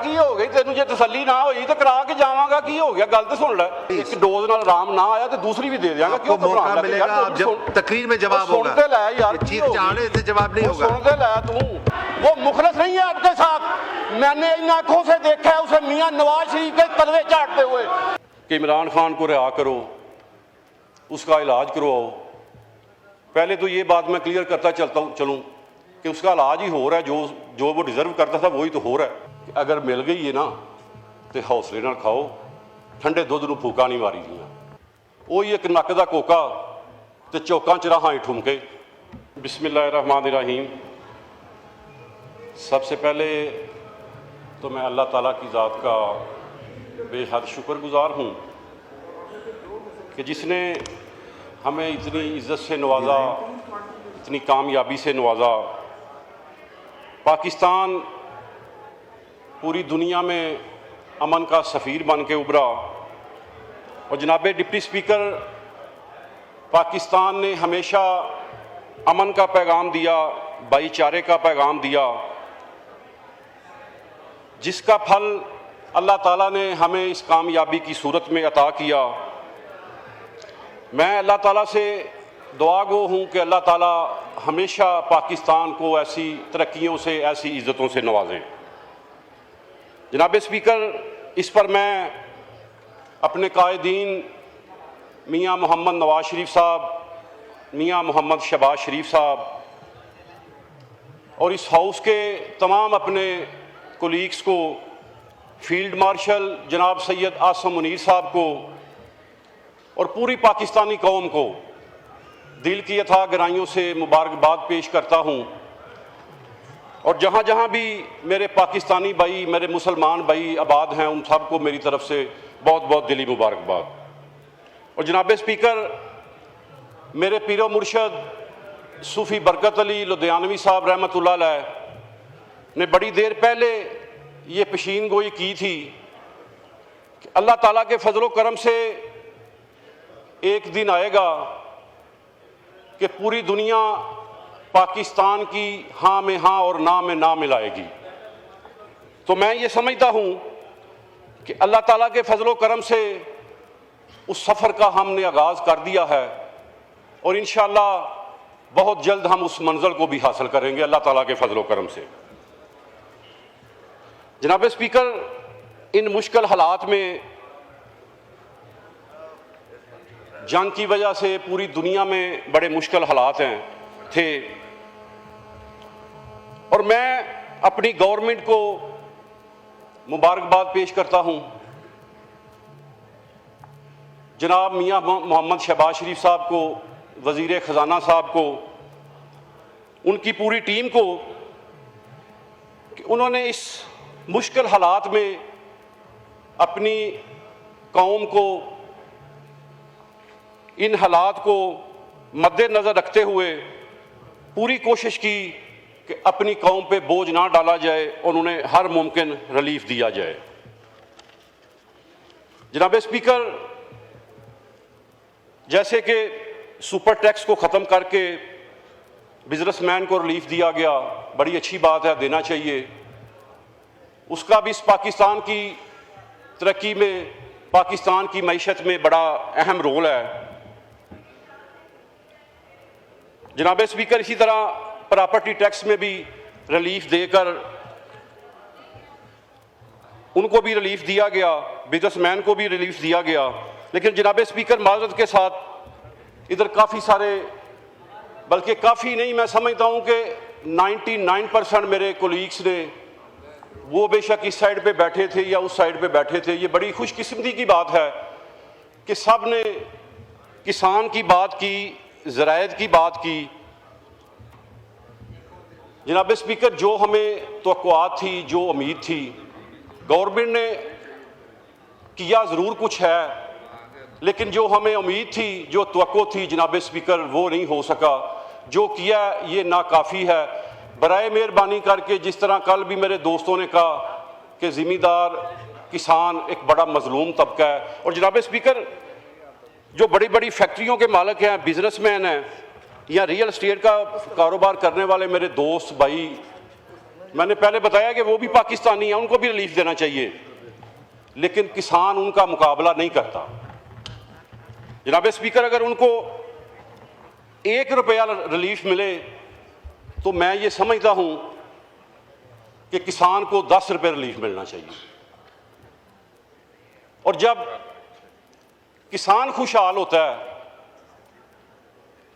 की हो गई तेन जो तसली ना हुई तो करा के जावांगा की हो गया गल तो सुन ले एक डोज नाल आराम ना आया तो दूसरी भी दे देंगे आपको मौका मिलेगा आप जब तकरीर में जवाब होगा सुनते ले यार चीख चाड़ने से जवाब नहीं होगा सुनते ले तू वो मुखलिस नहीं है आपके साथ मैंने इन आंखों से देखा है उसे मियां नवाज शरीफ के तलवे चाटते हुए कि इमरान खान को रिहा करो उसका इलाज करवाओ। पहले तो ये बात मैं क्लियर करता चलूँ कि उसका इलाज ही हो रहा है जो वो डिज़र्व करता था वही तो हो रहा है। अगर मिल गई है ना तो हौसले नाल खाओ ठंडे दुध नूं फूका नहीं मारी दियां वही एक नक दा कोका ते चौकां च राहां ठुमके। बिस्मिल्लाहिर्रहमानिर्रहीम। सबसे पहले तो मैं अल्लाह ताला की ज़ात का बेहद शुक्रगुज़ार हूँ कि जिसने हमें इतनी इज़्ज़त से नवाजा इतनी कामयाबी से नवाजा। पाकिस्तान पूरी दुनिया में अमन का सफ़ीर बन के उभरा और जनाब डिप्टी स्पीकर पाकिस्तान ने हमेशा अमन का पैगाम दिया भाईचारे का पैगाम दिया जिसका फल अल्लाह ताला ने हमें इस कामयाबी की सूरत में अता किया। मैं अल्लाह ताला से दुआ गो हूँ कि अल्लाह ताला हमेशा पाकिस्तान को ऐसी तरक्कियों से ऐसी इज़्ज़तों से नवाजें। जनाब स्पीकर इस पर मैं अपने कायदीन मियाँ मोहम्मद नवाज शरीफ साहब मियाँ मोहम्मद शहबाज शरीफ साहब और इस हाउस के तमाम अपने कोलीग्स को फील्ड मार्शल जनाब सैयद आसम मुनीर साहब को और पूरी पाकिस्तानी कौम को दिल की अथाह गहराइयों से मुबारकबाद पेश करता हूँ। और जहाँ जहाँ भी मेरे पाकिस्तानी भाई मेरे मुसलमान भाई आबाद हैं उन सबको मेरी तरफ से बहुत बहुत दिली मुबारकबाद। और जनाब स्पीकर मेरे पीरो मुर्शद सूफ़ी बरकत अली लुधियानवी साहब रहमतुल्लाह अलैह ने बड़ी देर पहले ये पेशीन गोई की थी कि अल्लाह ताला के फजलो करम से एक दिन आएगा कि पूरी दुनिया पाकिस्तान की हाँ में हाँ और ना में ना मिलाएगी। तो मैं ये समझता हूँ कि अल्लाह ताला के फजलो करम से उस सफ़र का हमने आगाज़ कर दिया है और इंशाअल्लाह बहुत जल्द हम उस मंजिल को भी हासिल करेंगे अल्लाह ताला के फजलो करम से। जनाब स्पीकर इन मुश्किल हालात में जंग की वजह से पूरी दुनिया में बड़े मुश्किल हालात थे और मैं अपनी गवर्नमेंट को मुबारकबाद पेश करता हूं जनाब मियां मोहम्मद शहबाज शरीफ साहब को वज़ीर ख़जाना साहब को उनकी पूरी टीम को कि उन्होंने इस मुश्किल हालात में अपनी कौम को इन हालात को मद्देनज़र रखते हुए पूरी कोशिश की कि अपनी कौम पे बोझ ना डाला जाए और उन्हें हर मुमकिन रिलीफ दिया जाए। जनाब स्पीकर जैसे कि सुपर टैक्स को ख़त्म करके बिजनेसमैन को रिलीफ दिया गया बड़ी अच्छी बात है देना चाहिए उसका भी इस पाकिस्तान की तरक्की में पाकिस्तान की मईशत में बड़ा अहम रोल है। जनाब स्पीकर इसी तरह प्रॉपर्टी टैक्स में भी रिलीफ देकर उनको भी रिलीफ दिया गया बिजनेसमैन को भी रिलीफ दिया गया। लेकिन जनाब स्पीकर माजरत के साथ इधर काफ़ी सारे बल्कि काफ़ी नहीं मैं समझता हूँ कि 99% मेरे कोलीग्स ने वो बेशक इस साइड पे बैठे थे या उस साइड पे बैठे थे ये बड़ी खुशकिस्मती की बात है कि सब ने किसान की बात की ज़रायत की बात की। जनाब स्पीकर जो हमें तवक्कुआत थी जो उम्मीद थी गवर्नमेंट ने किया ज़रूर कुछ है लेकिन जो हमें उम्मीद थी जो तवक्को थी जनाब स्पीकर वो नहीं हो सका। जो किया ये नाकाफ़ी है। बराए मेहरबानी करके जिस तरह कल भी मेरे दोस्तों ने कहा कि ज़िम्मेदार किसान एक बड़ा मजलूम तबका है और जनाब स्पीकर जो बड़ी बड़ी फैक्ट्रियों के मालिक हैं बिजनेसमैन हैं या रियल एस्टेट का कारोबार करने वाले मेरे दोस्त भाई मैंने पहले बताया कि वो भी पाकिस्तानी हैं, उनको भी रिलीफ देना चाहिए, लेकिन किसान उनका मुकाबला नहीं करता। जनाब स्पीकर, अगर उनको 1 रुपया रिलीफ मिले तो मैं ये समझता हूं कि किसान को 10 रुपये रिलीफ मिलना चाहिए। और जब किसान खुशहाल होता है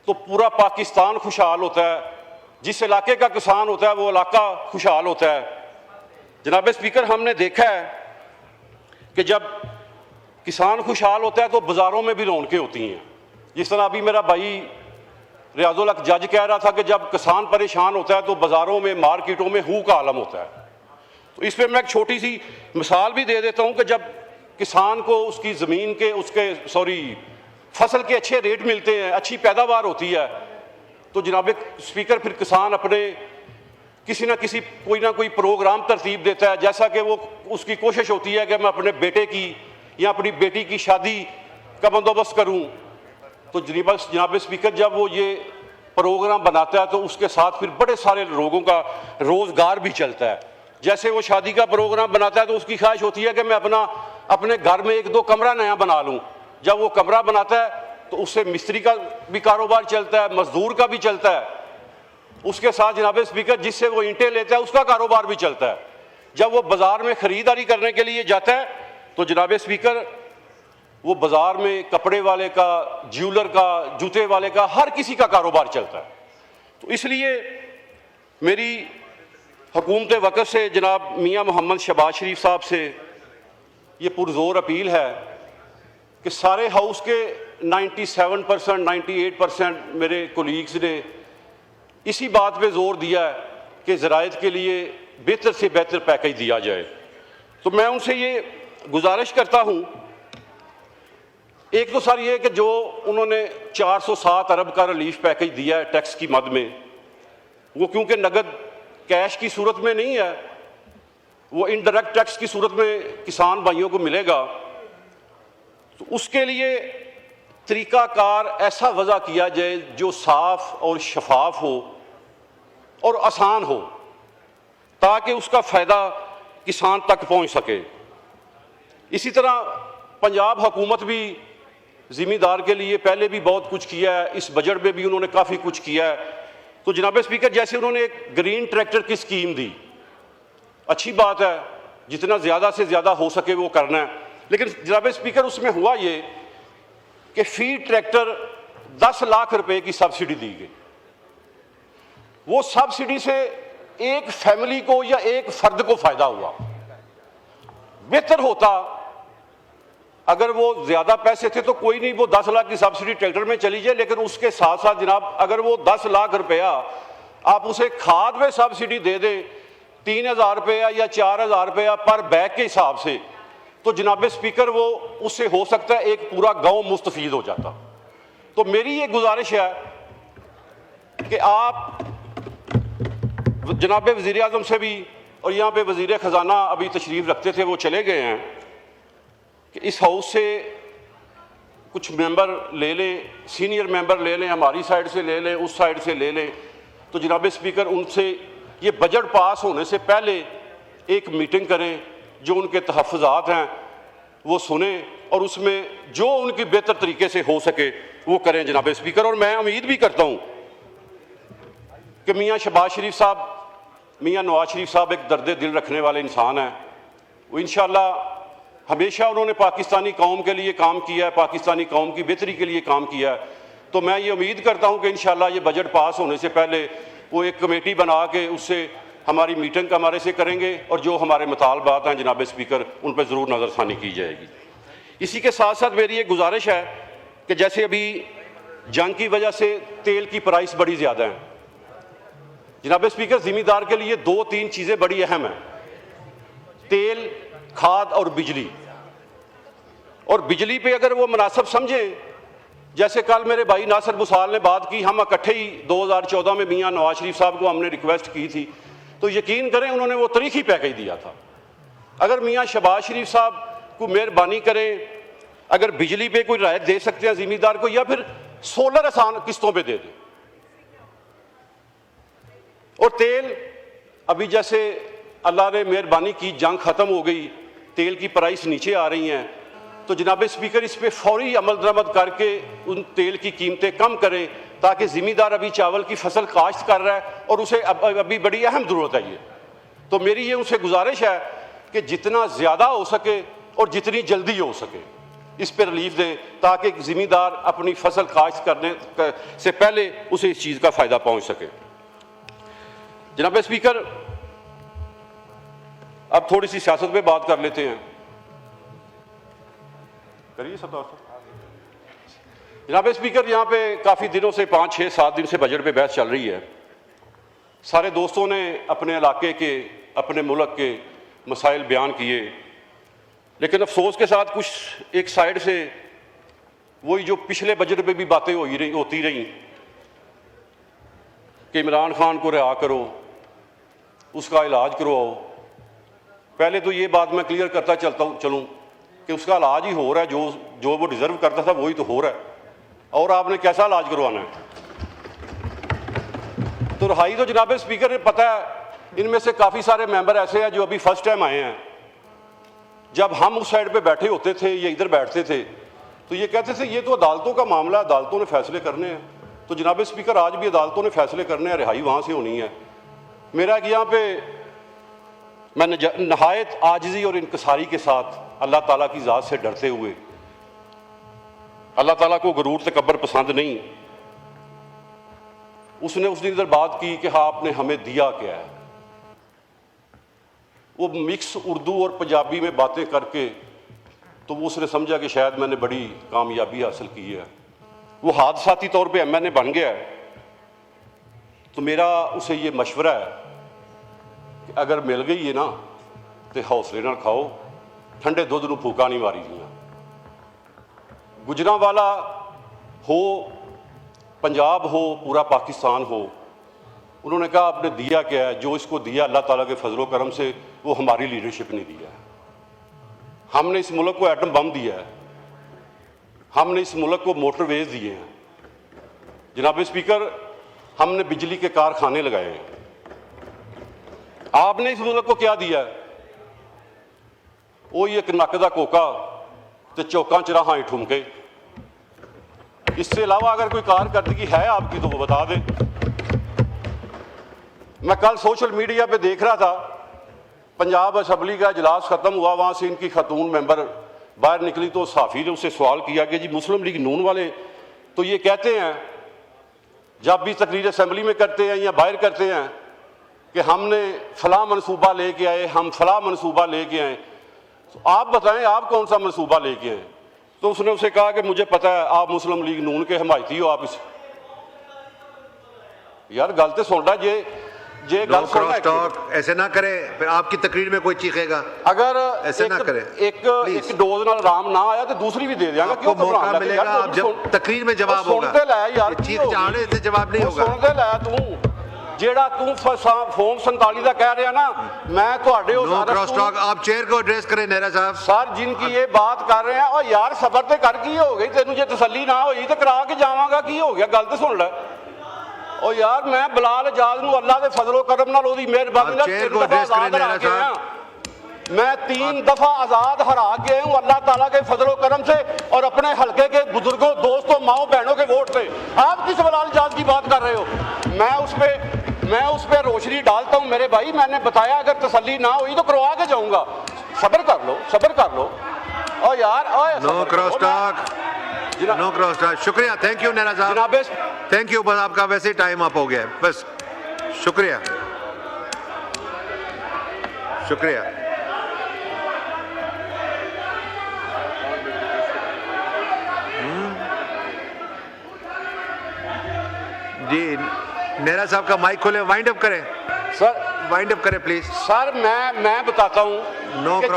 तो पूरा पाकिस्तान खुशहाल होता है। जिस इलाके का किसान होता है वो इलाका खुशहाल होता है। जनाब स्पीकर, हमने देखा है कि जब किसान खुशहाल होता है तो बाज़ारों में भी रौनकें होती हैं। जिस तरह अभी मेरा भाई रियाजुल हक जज कह रहा था कि जब किसान परेशान होता है तो बाज़ारों में, मार्केटों में हू का आलम होता है। तो इस पर मैं एक छोटी सी मिसाल भी दे देता हूं कि जब किसान को उसकी ज़मीन के फसल के अच्छे रेट मिलते हैं, अच्छी पैदावार होती है, तो जनाब स्पीकर फिर किसान अपने किसी ना कोई प्रोग्राम तरतीब देता है, जैसा कि वो उसकी कोशिश होती है कि मैं अपने बेटे की या अपनी बेटी की शादी का बंदोबस्त करूं। तो जनाब स्पीकर, जब वो ये प्रोग्राम बनाता है तो उसके साथ फिर बड़े सारे लोगों का रोज़गार भी चलता है। जैसे वो शादी का प्रोग्राम बनाता है तो उसकी ख्वाहिश होती है कि मैं अपने घर में 1-2 कमरा नया बना लूं। जब वो कमरा बनाता है तो उससे मिस्त्री का भी कारोबार चलता है, मजदूर का भी चलता है। उसके साथ जनाब स्पीकर, जिससे वो ईंटें लेता है उसका कारोबार भी चलता है। जब वो बाज़ार में ख़रीदारी करने के लिए जाता है तो जनाब स्पीकर, वो बाज़ार में कपड़े वाले का, ज्वेलर का, जूते वाले का, हर किसी का कारोबार चलता है। तो इसलिए मेरी हुकूमत वक़्त से जनाब मियाँ मोहम्मद शहबाज शरीफ साहब से ये पुरज़ोर अपील है कि सारे हाउस के 97%, 98% मेरे कोलीग्स ने इसी बात पे जोर दिया है कि ज़राइत के लिए बेहतर से बेहतर पैकेज दिया जाए। तो मैं उनसे ये गुजारिश करता हूँ, एक तो सर ये कि जो उन्होंने 407 अरब का रिलीफ पैकेज दिया है टैक्स की मद में, वो क्योंकि नगद कैश की सूरत में नहीं है, वो इनडायरेक्ट टैक्स की सूरत में किसान भाइयों को मिलेगा। तो उसके लिए तरीकाकार ऐसा वज़ा किया जाए जो साफ और शफाफ हो और आसान हो, ताकि उसका फ़ायदा किसान तक पहुंच सके। इसी तरह पंजाब हुकूमत भी ज़िम्मेदार के लिए पहले भी बहुत कुछ किया है, इस बजट में भी उन्होंने काफ़ी कुछ किया है। तो जनाब स्पीकर, जैसे उन्होंने एक ग्रीन ट्रैक्टर की स्कीम दी, अच्छी बात है, जितना ज़्यादा से ज़्यादा हो सके वो करना है। लेकिन जनाब स्पीकर, उसमें हुआ ये कि फीड ट्रैक्टर 10 लाख रुपए की सब्सिडी दी गई। वो सब्सिडी से एक फैमिली को या एक फर्द को फायदा हुआ। बेहतर होता अगर वो ज्यादा पैसे थे तो कोई नहीं, वो 10 लाख की सब्सिडी ट्रैक्टर में चली जाए, लेकिन उसके साथ साथ जनाब अगर वो 10 लाख रुपया आप उसे खाद में सब्सिडी दे दें 3000 रुपया या 4000 रुपया पर बैग के हिसाब से, तो जनाब स्पीकर वो उससे हो सकता है एक पूरा गांव मुस्तफीद हो जाता। तो मेरी ये गुजारिश है कि आप जनाब वज़ीर आज़म से भी, और यहाँ पे वज़ीर ख़जाना अभी तशरीफ़ रखते थे, वो चले गए हैं, कि इस हाउस से कुछ मेंबर ले लें, सीनियर मेंबर ले लें, हमारी साइड से ले लें, उस साइड से ले लें। तो जनाब स्पीकर, उनसे ये बजट पास होने से पहले एक मीटिंग करें, जो उनके तहफ़्फ़ुज़ात हैं वो सुने और उसमें जो उनकी बेहतर तरीके से हो सके वो करें जनाब स्पीकर। और मैं उम्मीद भी करता हूँ कि मियाँ शहबाज शरीफ साहब, मियाँ नवाज शरीफ साहब एक दर्द दिल रखने वाले इंसान हैं। वो इंशाअल्लाह हमेशा उन्होंने पाकिस्तानी कौम के लिए काम किया है, पाकिस्तानी कौम की बेहतरी के लिए काम किया है। तो मैं ये उम्मीद करता हूँ कि इंशाअल्लाह ये बजट पास होने से पहले वो एक कमेटी बना के उससे हमारी मीटिंग हमारे से करेंगे और जो हमारे मुतालबात हैं जनाब स्पीकर, उन पर ज़रूर नज़रसानी की जाएगी। इसी के साथ साथ मेरी एक गुजारिश है कि जैसे अभी जंग की वजह से तेल की प्राइस बड़ी ज़्यादा है जनाब स्पीकर, ज़िम्मेदार के लिए 2-3 चीज़ें बड़ी अहम हैं, तेल, खाद और बिजली। और बिजली पे अगर वो मुनासिब समझें, जैसे कल मेरे भाई नासिर बुसाल ने बात की, हम इकट्ठे ही 2014 में मियाँ नवाज शरीफ साहब को हमने रिक्वेस्ट की थी, तो यकीन करें उन्होंने वो तारीखी पैकेज दिया था। अगर मियाँ शहबाज शरीफ साहब को मेहरबानी करें, अगर बिजली पे कोई राहत दे सकते हैं ज़िम्मेदार को, या फिर सोलर आसान किस्तों पे दे दें। और तेल अभी जैसे अल्लाह ने मेहरबानी की, जंग ख़त्म हो गई, तेल की प्राइस नीचे आ रही हैं, तो जनाब स्पीकर इस पर फौरी अमल दरामद करके उन तेल की कीमतें कम करें, ताकि ज़िम्मेदार अभी चावल की फसल काश्त कर रहा है और उसे अभी बड़ी अहम ज़रूरत है ये। तो मेरी ये उनसे गुजारिश है कि जितना ज़्यादा हो सके और जितनी जल्दी हो सके इस पर रिलीफ दें, ताकि ज़िम्मेदार अपनी फसल काश्त करने से पहले उसे इस चीज़ का फ़ायदा पहुँच सके। जनाब स्पीकर, अब थोड़ी सी सियासत पे बात कर लेते हैं। करिए सब। जनाब स्पीकर, यहाँ पे काफ़ी दिनों से 5, 6, 7 दिन से बजट पे बहस चल रही है। सारे दोस्तों ने अपने इलाके के, अपने मुल्क के मसाइल बयान किए, लेकिन अफसोस के साथ कुछ एक साइड से वही जो पिछले बजट पे भी बातें होती रहीं कि इमरान खान को रिहा करो, उसका इलाज करवाओ। पहले तो ये बात मैं क्लियर करता चलूँ कि उसका इलाज ही हो रहा है, जो वो डिज़र्व करता था वही तो हो रहा है, और आपने कैसा इलाज करवाना है। तो रहाई तो जनाब स्पीकर ने पता है, इनमें से काफ़ी सारे मेंबर ऐसे हैं जो अभी फर्स्ट टाइम आए हैं। जब हम उस साइड पे बैठे होते थे, ये इधर बैठते थे, तो ये कहते थे ये तो अदालतों का मामला है, अदालतों ने फैसले करने हैं। तो जनाब स्पीकर, आज भी अदालतों ने फैसले करने हैं, रिहाई वहाँ से होनी है। मेरा यहाँ पे मैं नहायत आजिज़ी और इनकसारी के साथ अल्लाह ताला की ज़ात से डरते हुए, अल्लाह ताला को गुरूर तकब्बर पसंद नहीं, उसने उस दिन इधर बात की कि हाँ आपने हमें दिया क्या है। वो मिक्स उर्दू और पंजाबी में बातें करके तो वो उसने समझा कि शायद मैंने बड़ी कामयाबी हासिल की है। वो हादसाती तौर पे MNA बन गया है। तो मेरा उसे ये मशवरा है कि अगर मिल गई है ना तो हौसले ना खाओ, ठंडे दुध नूं फूका नहीं मारी दियां। गुजरांवाला हो, पंजाब हो, पूरा पाकिस्तान हो, उन्होंने कहा आपने दिया क्या है। जो इसको दिया अल्लाह ताला के फजलो करम से, वो हमारी लीडरशिप ने दिया है। हमने इस मुल्क को एटम बम दिया है, हमने इस मुल्क को मोटरवेज दिए हैं। जनाब स्पीकर, हमने बिजली के कारखाने लगाए हैं। आपने इस मुल्क को क्या दिया है? वो एक नक दा कोका तो चौका चराहा ही ठुमके। इससे अलावा अगर कोई कारकर्दगी है आपकी तो वो बता दें। मैं कल सोशल मीडिया पे देख रहा था, पंजाब असम्बली का इजलास ख़त्म हुआ, वहाँ से इनकी खातून मेंबर बाहर निकली तो सहाफ़ी ने उससे सवाल किया कि जी मुस्लिम लीग नून वाले तो ये कहते हैं जब भी तकरीर असम्बली में करते हैं या बाहर करते हैं कि हमने फ़लाँ मनसूबा लेके आए, हम फ़लाँ मनसूबा लेके आए, तो आप बताएं आप कौन सा मनसूबा लेके आए। तो उसने उसे कहा कि मुझे पता है आप मुस्लिम लीग नून के हमायती हो। आप इस यार गल तो सुन रहा ये गल टॉक ऐसे ना करे, फिर आपकी तकरीर में कोई चीखेगा। अगर ऐसे ना करे, एक डोज नाल आराम ना आया तो दूसरी भी दे देंगे। क्यों मौका मिलेगा, आप जब तकरीर में जवाब होगा। चीख जाने से जवाब नहीं होगा। सुनते लै तू जेड़ा तू फॉर्म 47 का कह रहा ना, मैं थोड़े आप चेयर को एड्रेस करें नेहरा साहब। सर जिनकी ये बात कर रहे हैं, और यार सबर ते कर की हो गई, तेन जे तसल्ली ना हुई तो करा के जावांगा, की हो गया गल तो सुन ले। और यार मैं बिलाल आजाद नूं अल्लाह दे फजलो करम नाल ओदी मेहरबानी नाल मैं 3 दफा आजाद हरा के हूं अल्लाह ताला के फजलो करम से, और अपने हल्के के बुजुर्गों, दोस्तों, माओ बहनों के वोट से। आप किस बिलाल आजाद की बात कर रहे हो? मैं उस पर रोशनी डालता हूं मेरे भाई। मैंने बताया अगर तसल्ली ना हुई तो करवा के जाऊंगा। सब्र कर लो, सब्र कर लो। और यार no cross talk, no cross talk. शुक्रिया, थैंक यू नेहरा साहब, थैंक यू। बस आपका वैसे ही टाइम अप हो गया है, बस शुक्रिया शुक्रिया। जी नेहरा साहब का माइक खोले, वाइंड अप करें सर, वाइंड अप करें प्लीज। सर मैं बताता हूं नो कि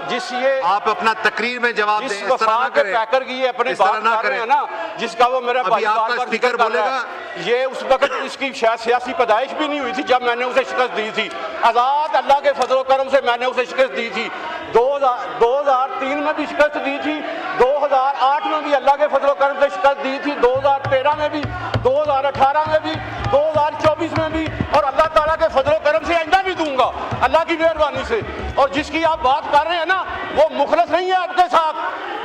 जिस ये आप अपना तकरीर में जवाब दें, इस तरह ना करें, पैकर की ये अपनी बात कर रहे हैं ना, जिसका वो मेरा भाई आपका स्पीकर बोलेगा। ये उस वक्त इसकी शायद सियासी पैदाइश भी नहीं हुई थी जब मैंने उसे शिकस्त दी थी। आजाद अल्लाह के फजलो करम से मैंने उसे शिकस्त दी थी। 2003 में भी शिकस्त दी थी, 2008 में भी अल्लाह के फजलो करम से शिकस्त दी थी, 2013 में भी, 2018 में भी, 2024 में भी, और अल्लाह ताला के फजलो करम से आइंदा भी मेहरबानी से। और जिसकी आप बात कर रहे हैं ना, वो मुखलस नहीं है आपके साथ।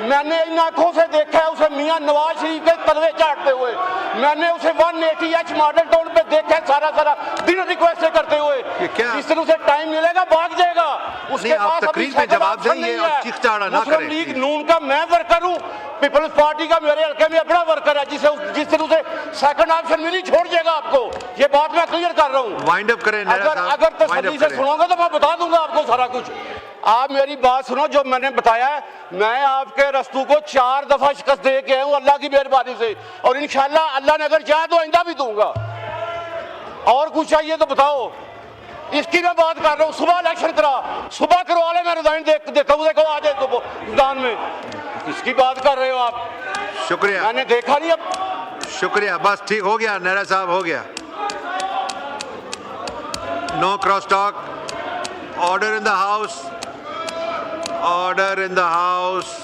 मैंने इन आंखों से देखा है उसे मियां नवाज शरीफ के तलवे चाटते हुए, मैंने उसे 180H मॉडल टाउन पे देखा है सारा दिन रिक्वेस्ट करते हुए। जिस दिन उसे टाइम मिलेगा भाग जाएगा। उसके आप पास तकरीर में जवाब देंगे और चीख चाड़ा ना मुस्लिम करें। लीग नून का मैं वर्कर हूँ, पीपल्स पार्टी का मेरे हल्के में अपना वर्कर है, जिस दिन उसे सेकंड ऑप्शन मिली छोड़ जाएगा आपको। ये बात मैं क्लियर कर रहा हूँ। वाइंड अप करें नेहरा साहब, अगर wind तसल्ली up से करें। सुनोगे तो मैं बता दूंगा आपको सारा कुछ। आप मेरी बात सुनो, जो मैंने बताया है, मैं आपके रस्तों को 4 दफा शिकस्त दे के आया हूं अल्लाह की मेहरबानी से, और इंशाल्लाह अल्लाह ने अगर चाहे तो आइंदा भी दूंगा। और कुछ चाहिए तो बताओ। इसकी मैं बात कर रहा हूँ। सुबह इलेक्शन करा, सुबह करवा ले, मैं रिजाइन देता हूँ, देखो आ जाए तो मैदान में। इसकी बात कर रहे हो आप? शुक्रिया, मैंने देखा नहीं। अब शुक्रिया, बस ठीक हो गया नेहरा साहब, हो गया। No cross talk, order in the house, order in the house.